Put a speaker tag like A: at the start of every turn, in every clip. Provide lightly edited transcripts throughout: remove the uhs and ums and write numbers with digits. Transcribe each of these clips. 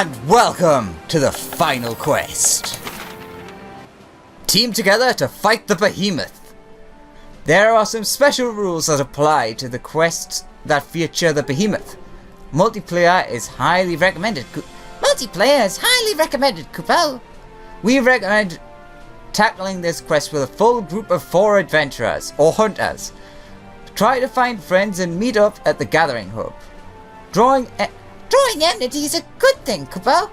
A: And welcome to the final quest. Team together to fight the Behemoth. There are some special rules that apply to the quests that feature the Behemoth. Multiplayer is highly recommended. Kupo. We recommend tackling this quest with a full group of 4 adventurers or hunters. Try to find friends and meet up at the gathering hub. Drawing enmity is a good thing, Kupo.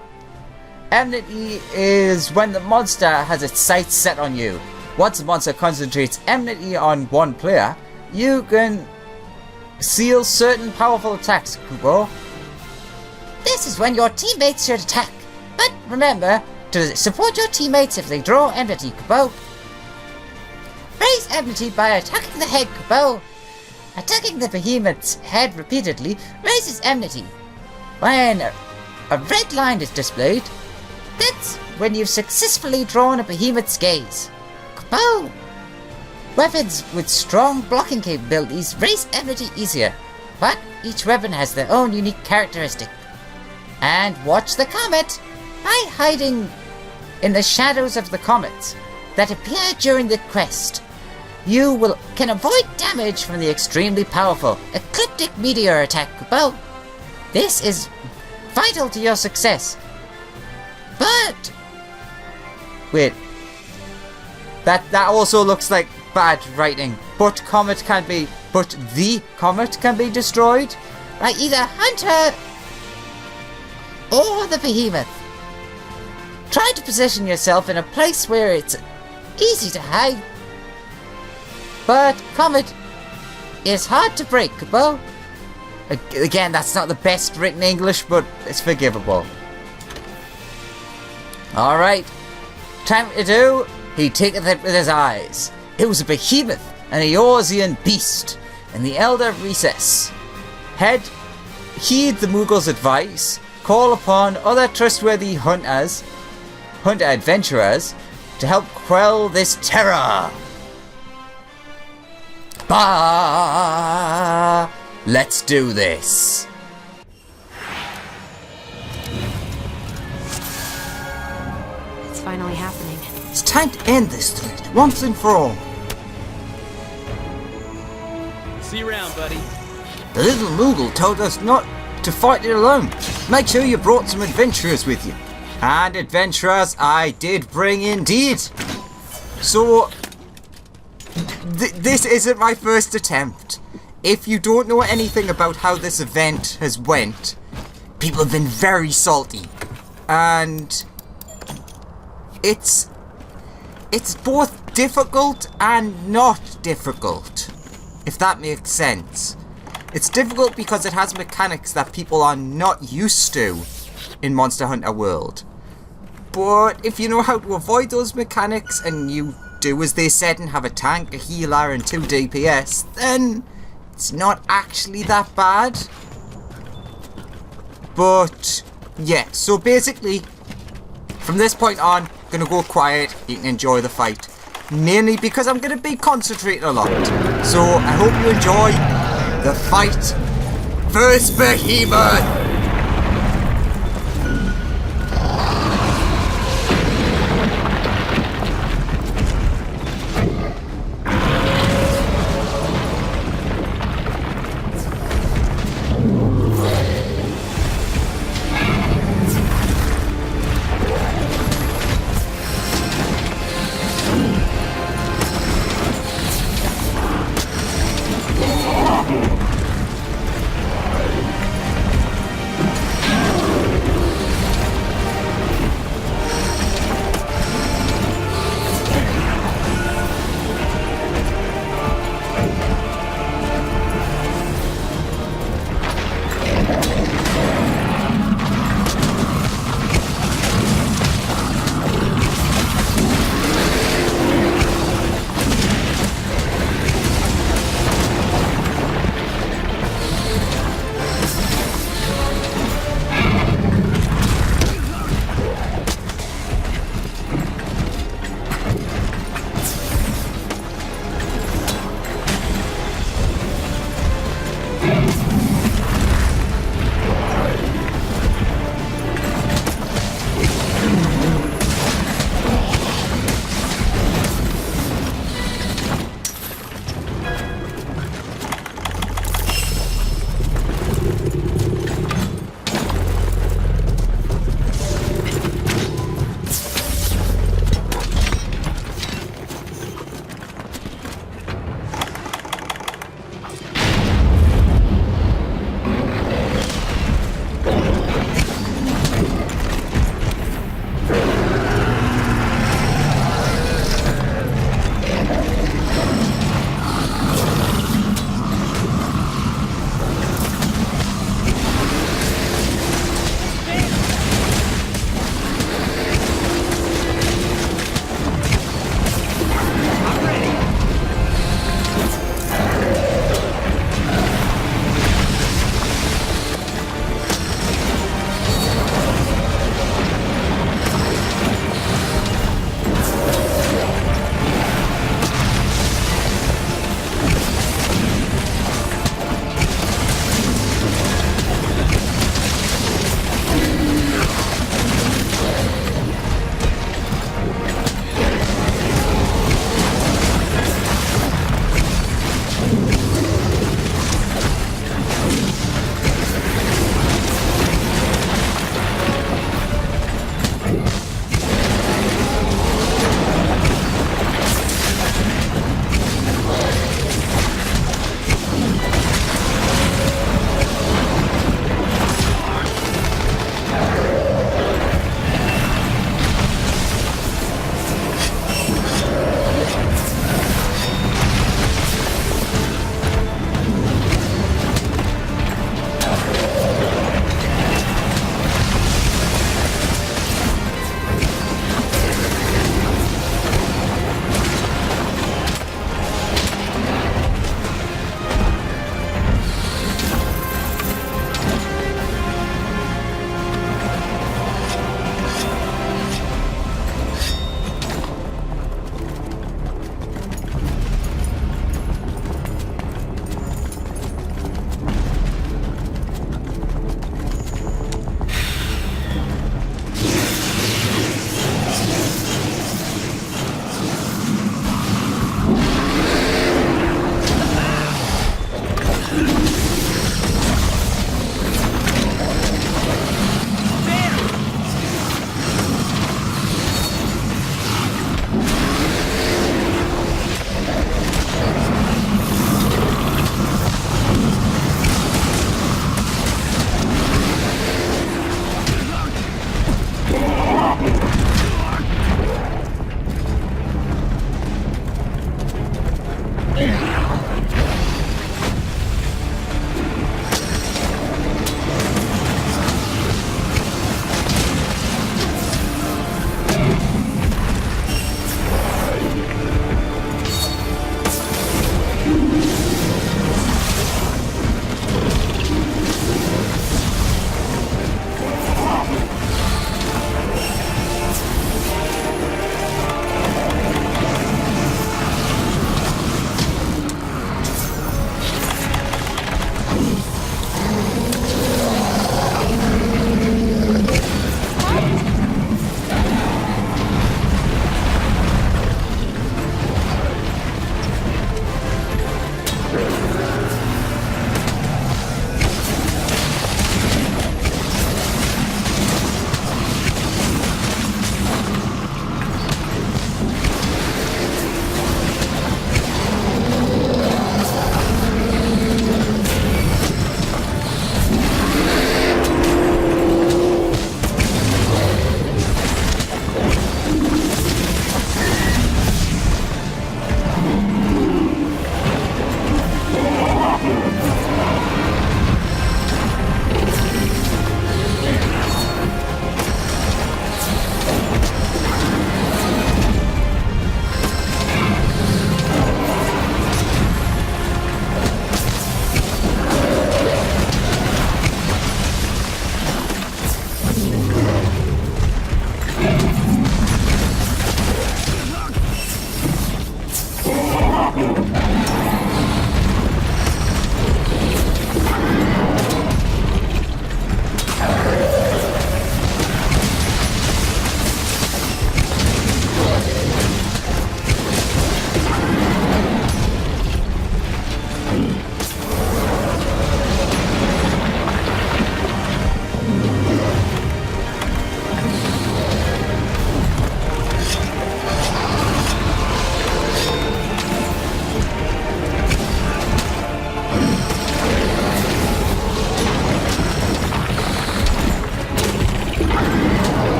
A: Enmity is when the monster has its sights set on you. Once the monster concentrates enmity on one player, you can seal certain powerful attacks, Kupo.
B: This is when your teammates should attack. But remember to support your teammates if they draw enmity, Kupo. Raise enmity by attacking the head, Kupo. Attacking the Behemoth's head repeatedly raises enmity. When a red line is displayed, that's when you've successfully drawn a Behemoth's gaze. Kupo! Weapons with strong blocking capabilities raise enmity easier, but each weapon has their own unique characteristic. And watch the comet! By hiding in the shadows of the comets that appear during the quest, you can avoid damage from the extremely powerful ecliptic meteor attack, Kupo. This is vital to your success. But wait, that also looks like bad writing. But the comet can be destroyed by either Hunter or the Behemoth. Try to position yourself in a place where it's easy to hide. But comet is hard to break, Kupo.
A: Again, that's not the best written English, but it's forgivable. Alright, time to do. He taketh it with his eyes. It was a Behemoth, an Eorzean beast, in the Elder Recess. Heed the Moogle's advice. Call upon other trustworthy hunter adventurers to help quell this terror. Bah! Let's do this.
C: It's finally happening.
A: It's time to end this threat once and for all.
D: See you around, buddy.
A: The little Moogle told us not to fight it alone. Make sure you brought some adventurers with you. And adventurers I did bring indeed. So, this isn't my first attempt. If you don't know anything about how this event has went, people have been very salty. And it's both difficult and not difficult, if that makes sense. It's difficult because it has mechanics that people are not used to in Monster Hunter World. But if you know how to avoid those mechanics and you do as they said and have a tank, a healer and 2 DPS, then it's not actually that bad. But yeah, so basically from this point on, I'm gonna go quiet. You can enjoy the fight, mainly because I'm gonna be concentrating a lot. So I hope you enjoy the fight versus Behemoth.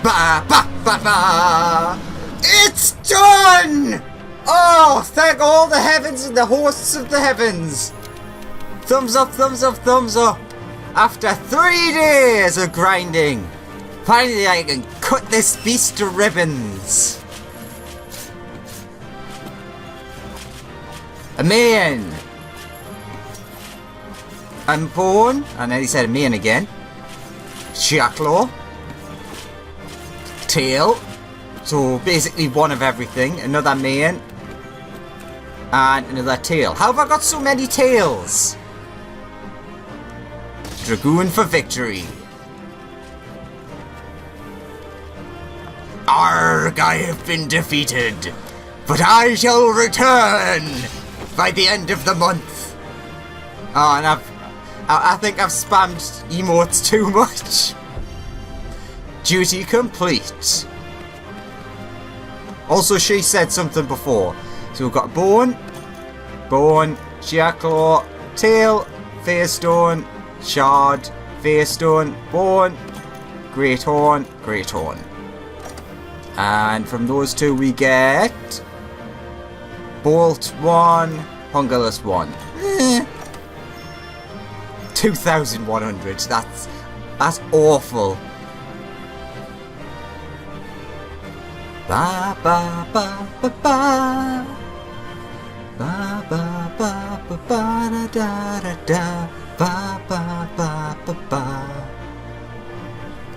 A: Ba ba ba ba! It's done! Oh, thank all the heavens and the hosts of the heavens! Thumbs up, thumbs up, thumbs up! After 3 days of grinding, finally I can cut this beast to ribbons! A man! I'm born, and then he said a man again. Shacklaw. Tail. So basically one of everything. Another man. And another tail. How have I got so many tails? Dragoon for victory. Arg, I have been defeated. But I shall return by the end of the month. Oh, and I think I've spammed emotes too much. Duty complete. Also, she said something before. So we've got bone, Shacklaw, tail, Fairstone, shard, Fairstone, bone, great horn. And from those two we get Bolt 1, Hungerless 1. 2,100. That's awful. Ba ba ba ba ba. Ba ba ba ba ba da da da. Ba ba ba ba ba.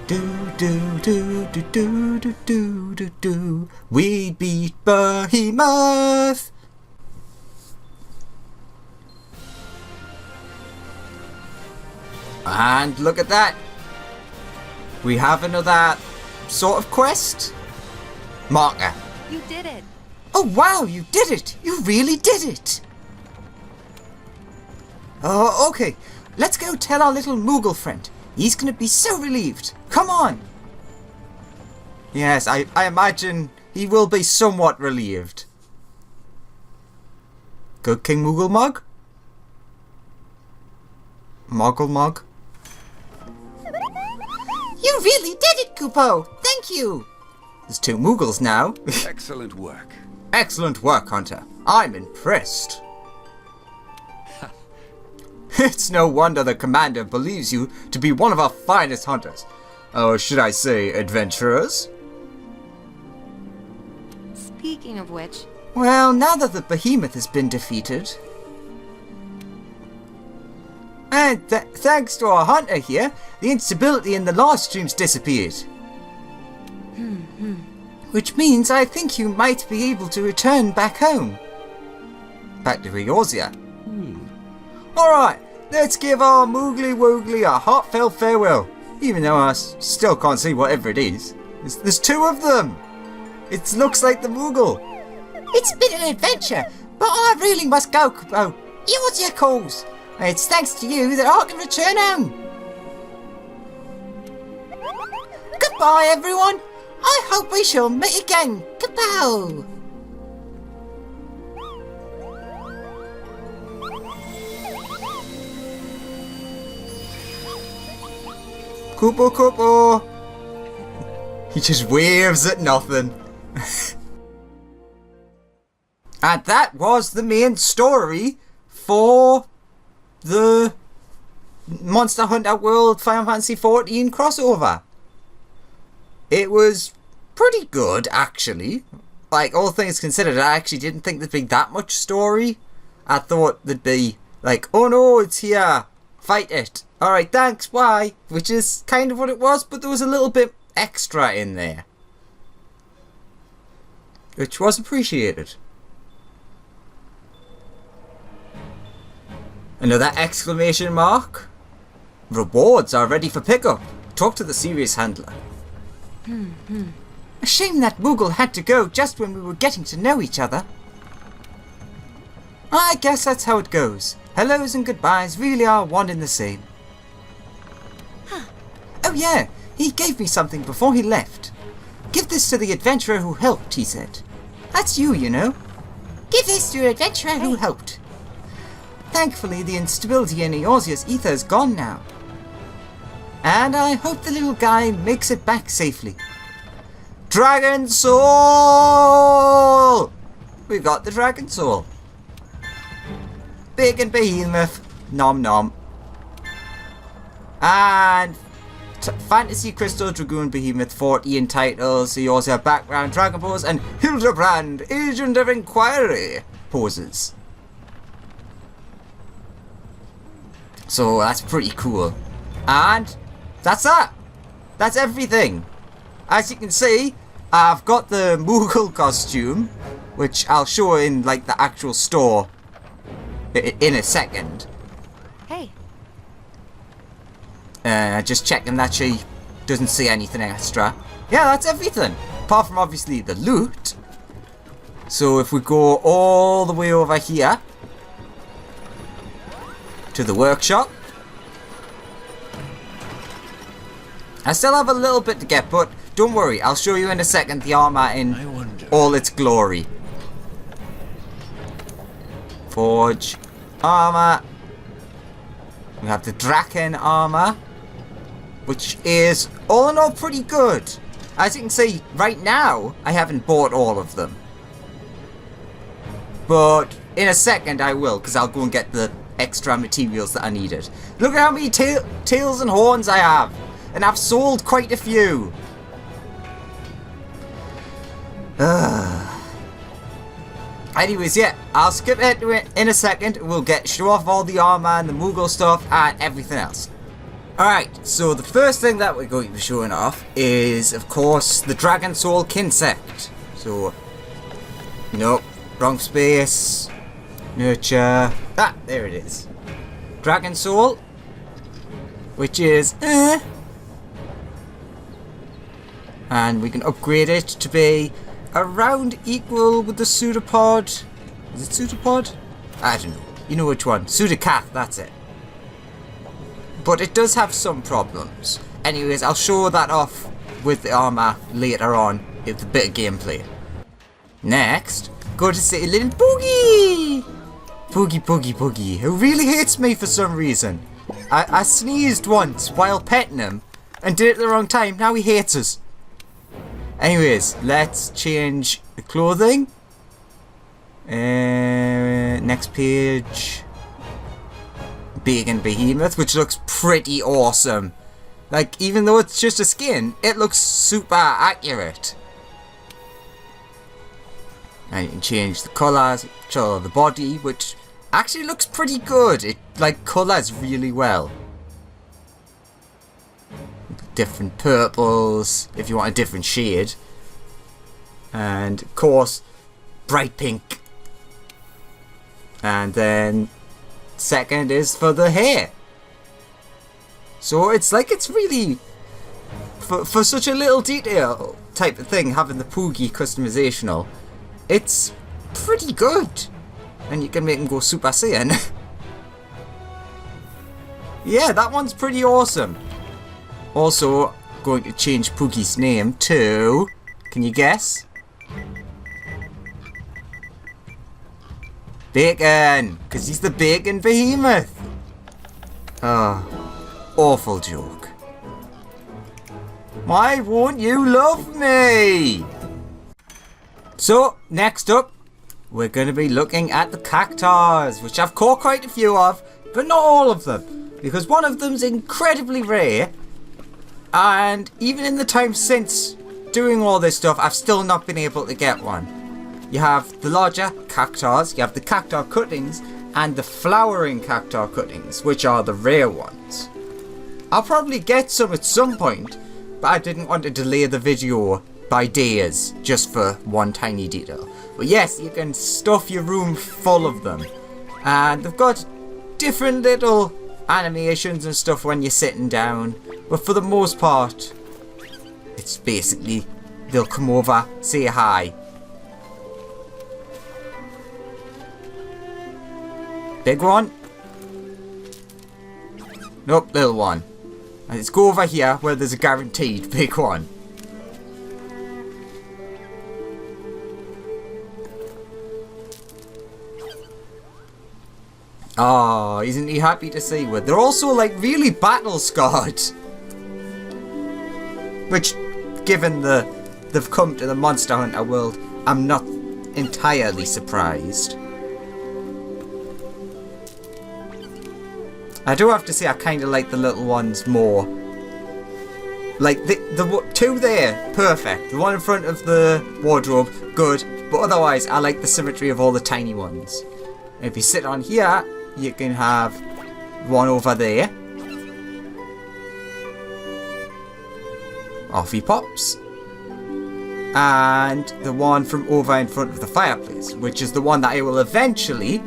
A: Do do do do do do do do do. We beat Behemoth. And look at that. We have another sort of quest. Marker.
C: You did it.
A: Oh wow, you did it! You really did it! Oh, okay. Let's go tell our little Moogle friend. He's gonna be so relieved. Come on! Yes, I imagine he will be somewhat relieved. Good King Moogle Mug? Moggle Mug?
B: You really did it, Kupo! Thank you!
A: There's 2 Moogles now.
E: Excellent work.
A: Excellent work, Hunter. I'm impressed. It's no wonder the commander believes you to be one of our finest hunters. Or should I say, adventurers?
C: Speaking of which,
A: Well, now that the Behemoth has been defeated... And thanks to our hunter here, the instability in the live streams disappeared. Which means I think you might be able to return back home. Back to Eorzea. Alright, let's give our Moogly Woogly a heartfelt farewell. Even though I still can't see whatever it is. There's 2 of them! It looks like the Moogle.
B: It's been an adventure, but I really must go, Kupo. Eorzea calls. And it's thanks to you that I can return home. Goodbye, everyone. I hope we shall meet again. Kapow!
A: Kupo Kupo! He just waves at nothing. And that was the main story for the Monster Hunter World Final Fantasy XIV crossover. It was pretty good, actually. Like, all things considered, I actually didn't think there'd be that much story. I thought there'd be like, oh no, it's here, fight it. Alright, thanks, bye. Which is kind of what it was, but there was a little bit extra in there. Which was appreciated. Another exclamation mark. Rewards are ready for pickup. Talk to the serious handler. A shame that Moogle had to go just when we were getting to know each other. I guess that's how it goes. Hellos and goodbyes really are one and the same. Oh yeah, he gave me something before he left. Give this to the adventurer who helped, he said. That's you, you know.
B: Give this to your adventurer who helped.
A: Thankfully, the instability in Eorzea's ether is gone now. And I hope the little guy makes it back safely. Dragon Soul! We got the Dragon Soul. Bacon Behemoth. Nom nom. And Fantasy Crystal Dragoon Behemoth 40 in titles. So you also have background Dragon Pose and Hildebrand Agent of Inquiry poses. So that's pretty cool. And that's that. That's everything. As you can see, I've got the Moogle costume, which I'll show in like the actual store in a second.
C: Hey,
A: Just checking that she doesn't see anything extra. Yeah, that's everything. Apart from obviously the loot. So if we go all the way over here to the workshop. I still have a little bit to get, but don't worry, I'll show you in a second the armor in all its glory. Forge armor. We have the Draken armor, which is all in all pretty good. As you can see, right now, I haven't bought all of them. But in a second I will, because I'll go and get the extra materials that I needed. Look at how many tails and horns I have. And I've sold quite a few. Anyways, yeah, I'll skip it in a second. We'll show off all the armor and the Moogle stuff and everything else. Alright, so the first thing that we're going to be showing off is, of course, the Dragon Soul Kinsect. So, nope, wrong space. Nurture. There it is. Dragon Soul, which is, and we can upgrade it to be around equal with the pseudopod. Is it pseudopod? I don't know. You know which one. Taketh, that's it. But it does have some problems. Anyways, I'll show that off with the armor later on with a bit of gameplay. Next, go to see little Boogie! Boogie, who really hates me for some reason. I sneezed once while petting him and did it at the wrong time. Now he hates us. Anyways, let's change the clothing. Next page. Bacon Behemoth, which looks pretty awesome. Like, even though it's just a skin, it looks super accurate. And you can change the colours, of the body, which actually looks pretty good. It, like, colours really well. Different purples, if you want a different shade. And, of course, bright pink. And then, second is for the hair. So it's like it's really, for such a little detail type of thing, having the Poogie customizational, it's pretty good. And you can make them go Super Saiyan. Yeah, that one's pretty awesome. Also, going to change Poogie's name to, can you guess? Bacon! Because he's the Bacon Behemoth! Oh, awful joke. Why won't you love me? So, next up, we're going to be looking at the cactars, which I've caught quite a few of, but not all of them. Because one of them's incredibly rare, and even in the time since doing all this stuff, I've still not been able to get one. You have the larger cactars, you have the cactar cuttings, and the flowering cactar cuttings, which are the rare ones. I'll probably get some at some point, but I didn't want to delay the video by days just for one tiny detail. But yes, you can stuff your room full of them. And they've got different little animations and stuff when you're sitting down. But for the most part, it's basically they'll come over, say hi. Big one? Nope, little one. And let's go over here where there's a guaranteed big one. Oh, isn't he happy to see what? They're also like really battle scarred. Which, given the they've come to the Monster Hunter world, I'm not entirely surprised. I do have to say I kind of like the little ones more. Like, the two there, perfect. The one in front of the wardrobe, good. But otherwise, I like the symmetry of all the tiny ones. If you sit on here, you can have one over there. Off he pops. And the one from over in front of the fireplace, which is the one that I will eventually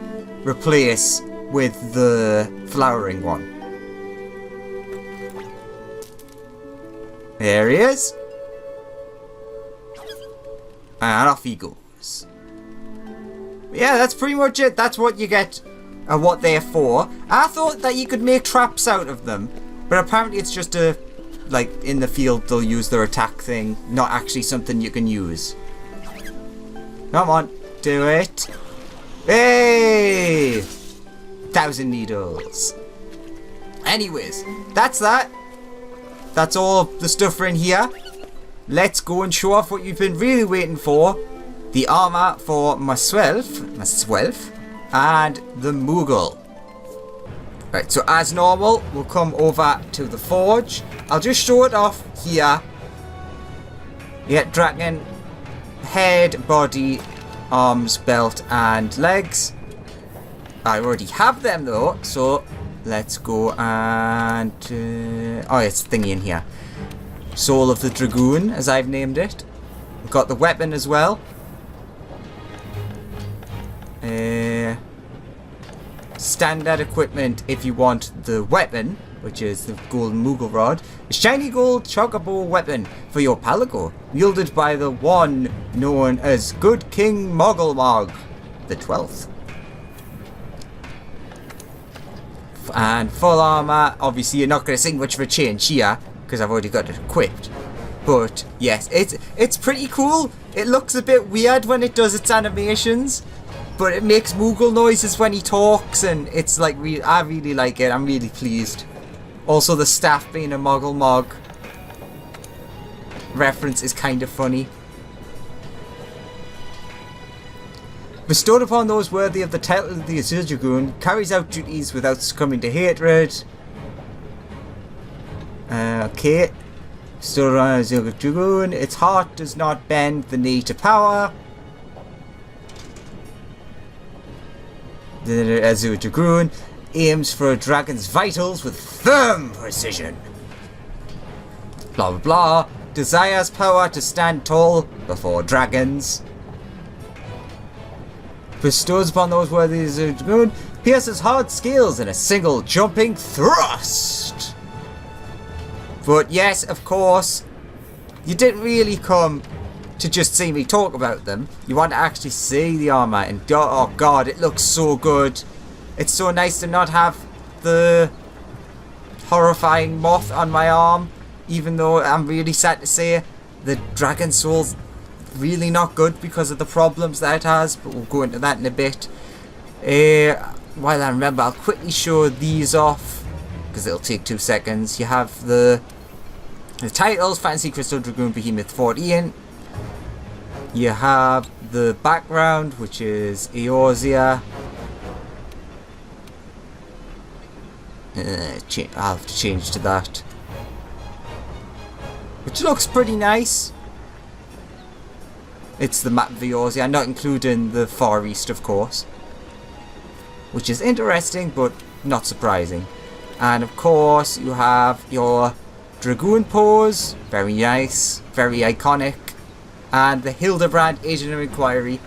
A: replace with the flowering one. There he is. And off he goes. Yeah, that's pretty much it. That's what you get and what they're for. I thought that you could make traps out of them, but apparently it's just a, like, in the field they'll use their attack thing, not actually something you can use. Come on, do it. Hey! 1,000 needles. Anyways, that's that. That's all the stuff in here. Let's go and show off what you've been really waiting for. The armor for myself, and the Moogle. Right, so as normal, we'll come over to the forge. I'll just show it off here. You get dragon head, body, arms, belt, and legs. I already have them though, so let's go and... oh, it's thingy in here. Soul of the Dragoon, as I've named it. We've got the weapon as well. Standard equipment if you want the weapon, which is the golden Moogle rod. A shiny gold chocobo weapon for your palago, wielded by the one known as Good King Mogglmog the 12th. And full armor, obviously you're not going to see much of a change here, because I've already got it equipped. But yes, it's pretty cool. It looks a bit weird when it does its animations, but it makes Moogle noises when he talks, and it's like, I really like it. I'm really pleased. Also, the staff being a Mogglmog reference is kind of funny. Bestowed upon those worthy of the title of the Azure Dragoon, carries out duties without succumbing to hatred. Okay. Bestowed on Azure Dragoon, its heart does not bend the knee to power. The Azure Dragoon aims for a dragon's vitals with firm precision. Blah blah blah. Desires power to stand tall before dragons. Bestows upon those worthy of the Dragoon, pierces hard scales in a single jumping thrust. But yes, of course, you didn't really come to just see me talk about them. You want to actually see the armor, and oh god, it looks so good. It's so nice to not have the horrifying moth on my arm, even though I'm really sad to say the Dragon Soul's really not good because of the problems that it has, but we'll go into that in a bit. While I remember, I'll quickly show these off because it'll take 2 seconds. You have the titles: Fantasy Crystal Dragoon Behemoth 14. You have the background, which is Eorzea. I'll have to change to that, which looks pretty nice. It's the map of Eorzea, not including the Far East, of course, which is interesting but not surprising. And of course you have your Dragoon pose, very nice, very iconic, and the Hildebrand Agent of Inquiry.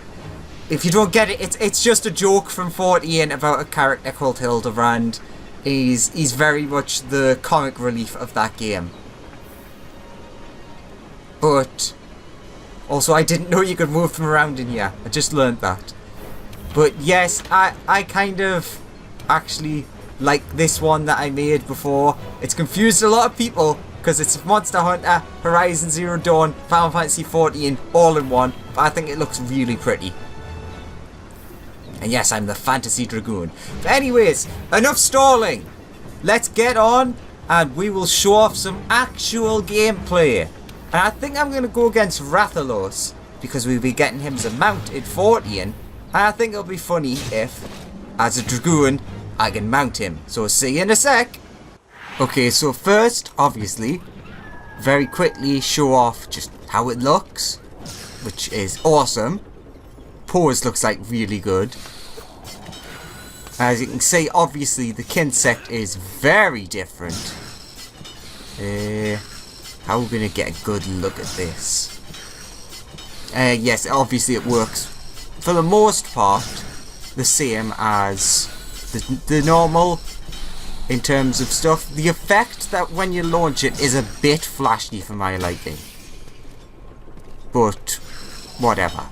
A: If you don't get it, it's just a joke from 14 about a character called Hildebrand. He's very much the comic relief of that game. But also, I didn't know you could move them around in here. I just learned that. But yes, I kind of actually like this one that I made before. It's confused a lot of people because it's Monster Hunter, Horizon Zero Dawn, Final Fantasy 14 all in one. But I think it looks really pretty. And yes, I'm the Fantasy Dragoon. But anyways, enough stalling. Let's get on and we will show off some actual gameplay. And I think I'm going to go against Rathalos, because we'll be getting him as a mounted 40. And I think it'll be funny if, as a Dragoon, I can mount him. So see you in a sec. Okay, so first, obviously, very quickly show off just how it looks, which is awesome. Pose looks like really good. As you can see, obviously the Kinsect is very different. How are we going to get a good look at this? Yes, obviously it works for the most part the same as the normal in terms of stuff. The effect that when you launch it is a bit flashy for my liking. But whatever.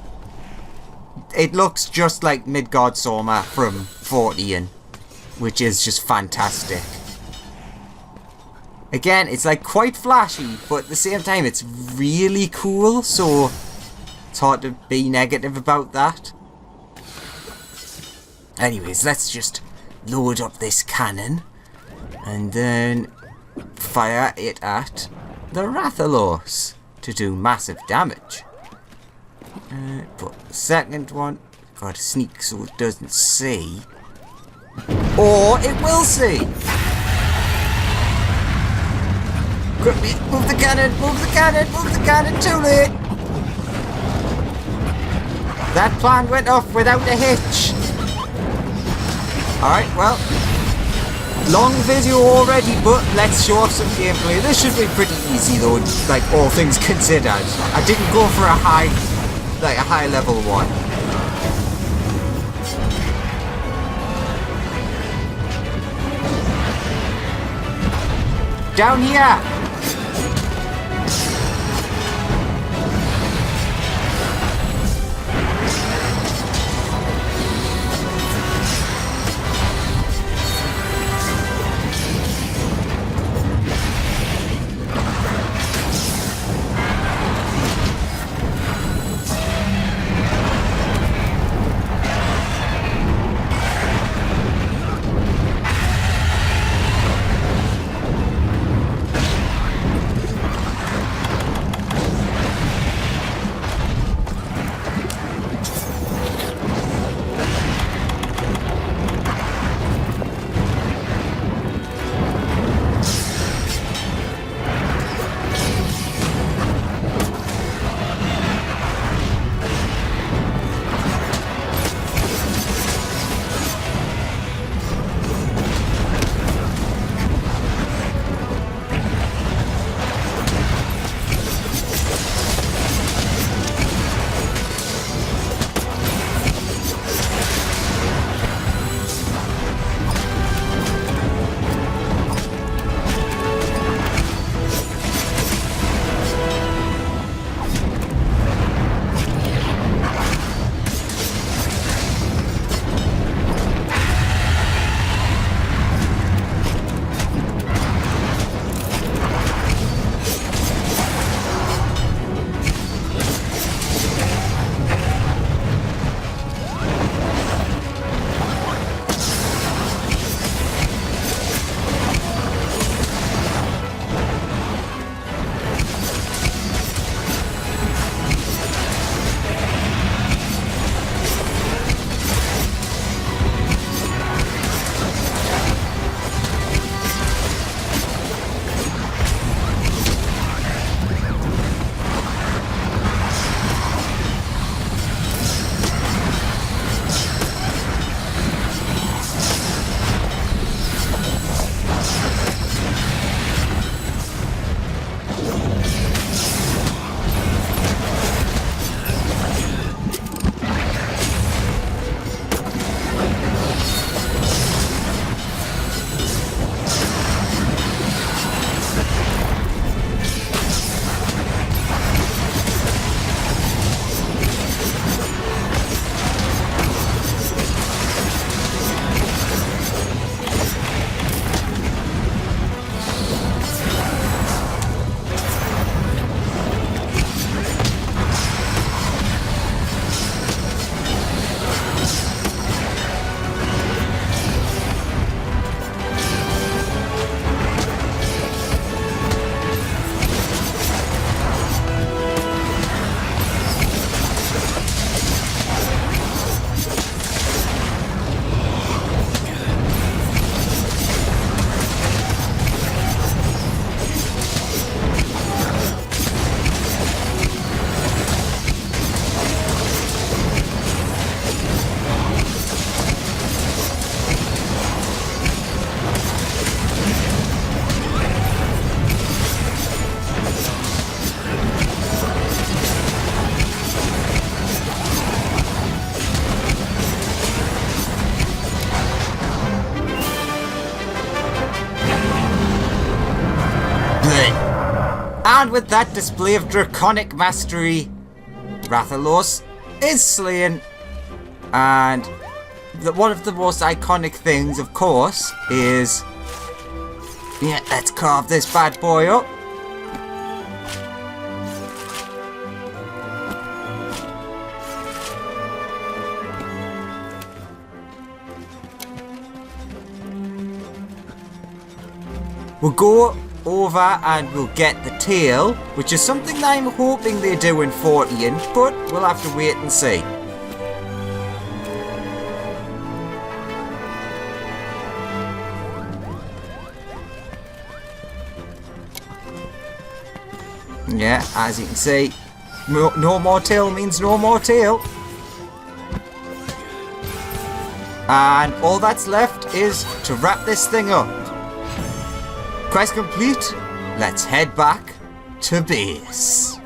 A: It looks just like Midgard Soma from 40, which is just fantastic. Again, it's like quite flashy, but at the same time it's really cool, so it's hard to be negative about that. Anyways, let's just load up this cannon and then fire it at the Rathalos to do massive damage. But the second one, gotta sneak so it doesn't see. Or it will see! Quickly, move the cannon, move the cannon, move the cannon, too late! That plan went off without a hitch. Alright, well, long video already, but let's show off some gameplay. This should be pretty easy though, like all things considered. I didn't go for a high level one. Down here! And with that display of draconic mastery, Rathalos is slain. And one of the most iconic things, of course, is... Yeah, let's carve this bad boy up. We'll go over and we'll get the tail, which is something that I'm hoping they do in 14, but we'll have to wait and see. Yeah, as you can see, no more tail means no more tail. And all that's left is to wrap this thing up. Quest complete. Let's head back to base.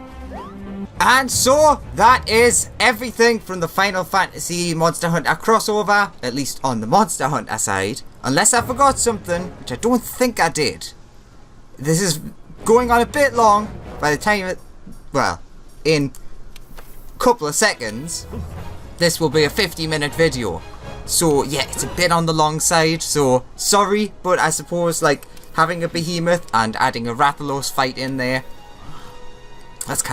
A: And so, that is everything from the Final Fantasy Monster Hunter crossover, at least on the Monster Hunter side. Unless I forgot something, which I don't think I did. This is going on a bit long. By the time it, well, in a couple of seconds, this will be a 50-minute video. So yeah, it's a bit on the long side, so sorry, but I suppose like having a Behemoth and adding a Rathalos fight in there, that's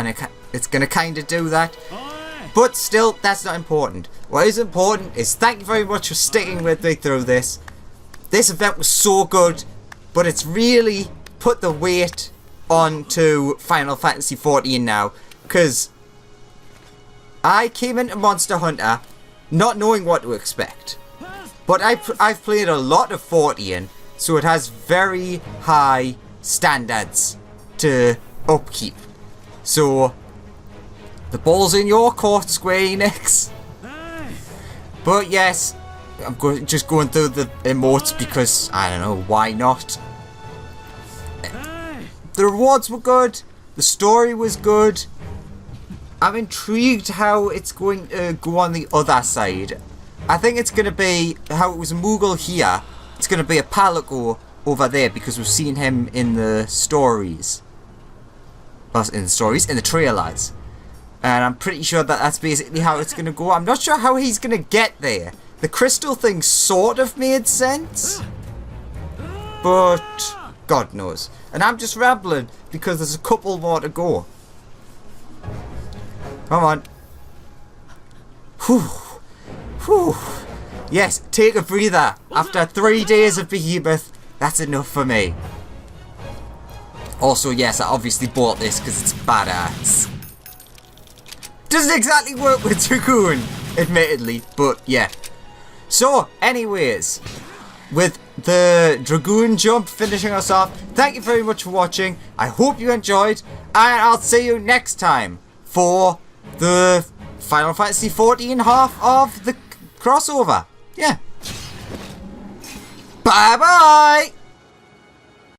A: it's gonna kind of do that. But still, that's not important. What is important is thank you very much for sticking with me through this. This event was so good, but it's really put the weight onto Final Fantasy 14 now, because I came into Monster Hunter not knowing what to expect, but I've played a lot of 14, so it has very high standards to upkeep. So the ball's in your court, Square Enix. But yes, I'm just going through the emotes because I don't know, why not? The rewards were good, the story was good. I'm intrigued how it's going to go on the other side. I think it's going to be how it was a Moogle here. It's going to be a Palico over there because we've seen him in the stories. Well, in the trailers. And I'm pretty sure that that's basically how it's going to go. I'm not sure how he's going to get there. The crystal thing sort of made sense. But God knows. And I'm just rambling because there's a couple more to go. Come on. Whew. Whew. Yes, take a breather. After 3 days of Behemoth, that's enough for me. Also, yes, I obviously bought this because it's badass. Doesn't exactly work with Dragoon, admittedly, but yeah. So, anyways, with the Dragoon jump finishing us off, thank you very much for watching. I hope you enjoyed, and I'll see you next time for the Final Fantasy 14 half of the crossover. Yeah. Bye bye!